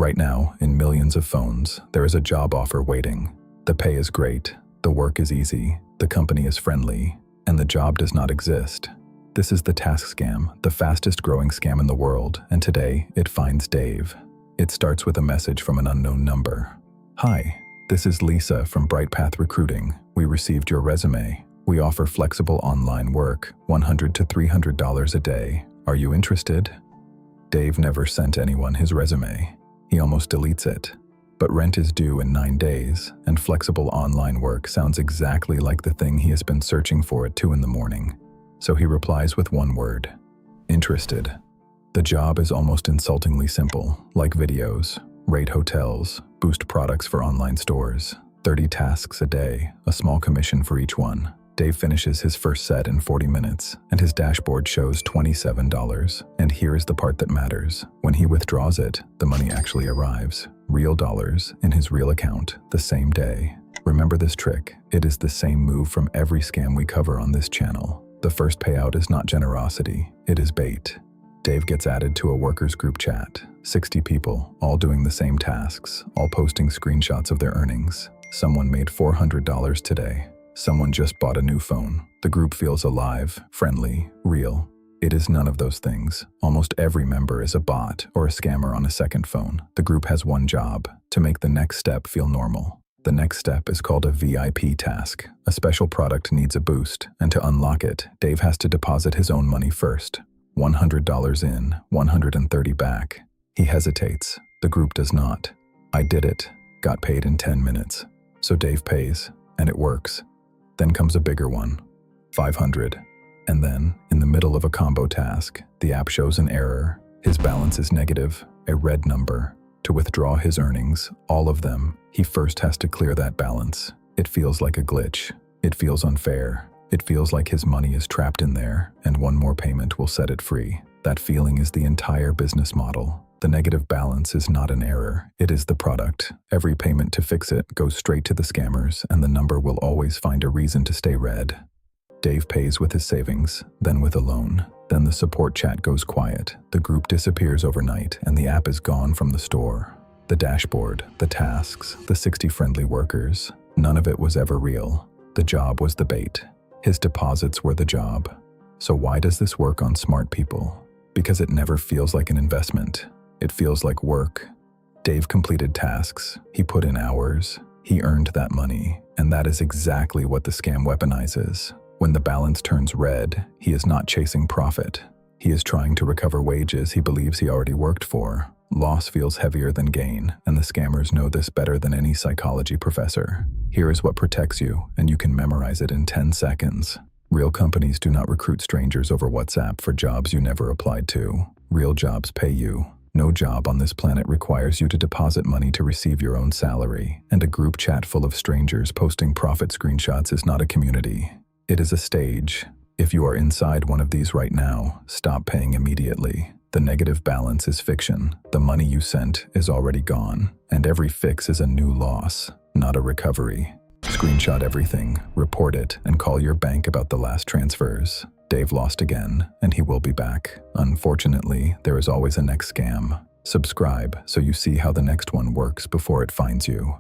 Right now, in millions of phones, there is a job offer waiting. The pay is great, the work is easy, the company is friendly, and the job does not exist. This is the task scam, the fastest growing scam in the world, and today it finds Dave. It starts with a message from an unknown number. "Hi, this is Lisa from BrightPath Recruiting. We received your resume. We offer flexible online work, $100 to $300 a day. Are you interested?" Dave never sent anyone his resume. He almost deletes it. But rent is due in 9 days, and flexible online work sounds exactly like the thing he has been searching for at 2 in the morning. So he replies with one word: interested. The job is almost insultingly simple, like videos, rate hotels, boost products for online stores, 30 tasks a day, a small commission for each one. Dave finishes his first set in 40 minutes, and his dashboard shows $27. And here is the part that matters. When he withdraws it, the money actually arrives. Real dollars in his real account the same day. Remember this trick. It is the same move from every scam we cover on this channel. The first payout is not generosity, it is bait. Dave gets added to a workers group chat. 60 people, all doing the same tasks, all posting screenshots of their earnings. Someone made $400 today. Someone just bought a new phone. The group feels alive, friendly, real. It is none of those things. Almost every member is a bot or a scammer on a second phone. The group has one job: to make the next step feel normal. The next step is called a VIP task. A special product needs a boost, and to unlock it, Dave has to deposit his own money first. $100 in, $130 back. He hesitates. The group does not. I did it. Got paid in 10 minutes. So Dave pays, and it works. Then comes a bigger one, $500. And then, in the middle of a combo task, the app shows an error. His balance is negative, a red number. To withdraw his earnings, all of them, he first has to clear that balance. It feels like a glitch. It feels unfair. It feels like his money is trapped in there, and one more payment will set it free. That feeling is the entire business model. The negative balance is not an error, it is the product. Every payment to fix it goes straight to the scammers, and the number will always find a reason to stay red. Dave pays with his savings, then with a loan. Then the support chat goes quiet, the group disappears overnight, and the app is gone from the store. The dashboard, the tasks, the 60 friendly workers, none of it was ever real. The job was the bait. His deposits were the job. So why does this work on smart people? Because it never feels like an investment. It feels like work. Dave completed tasks, he put in hours, he earned that money, and that is exactly what the scam weaponizes. When the balance turns red, he is not chasing profit. He is trying to recover wages he believes he already worked for. Loss feels heavier than gain, and the scammers know this better than any psychology professor. Here is what protects you, and you can memorize it in 10 seconds. Real companies do not recruit strangers over WhatsApp for jobs you never applied to. Real jobs pay you. No job on this planet requires you to deposit money to receive your own salary, and a group chat full of strangers posting profit screenshots is not a community. It is a stage. If you are inside one of these right now, stop paying immediately. The negative balance is fiction. The money you sent is already gone, and every fix is a new loss, not a recovery. Screenshot everything, report it, and call your bank about the last transfers. Dave lost again, and he will be back. Unfortunately, there is always a next scam. Subscribe so you see how the next one works before it finds you.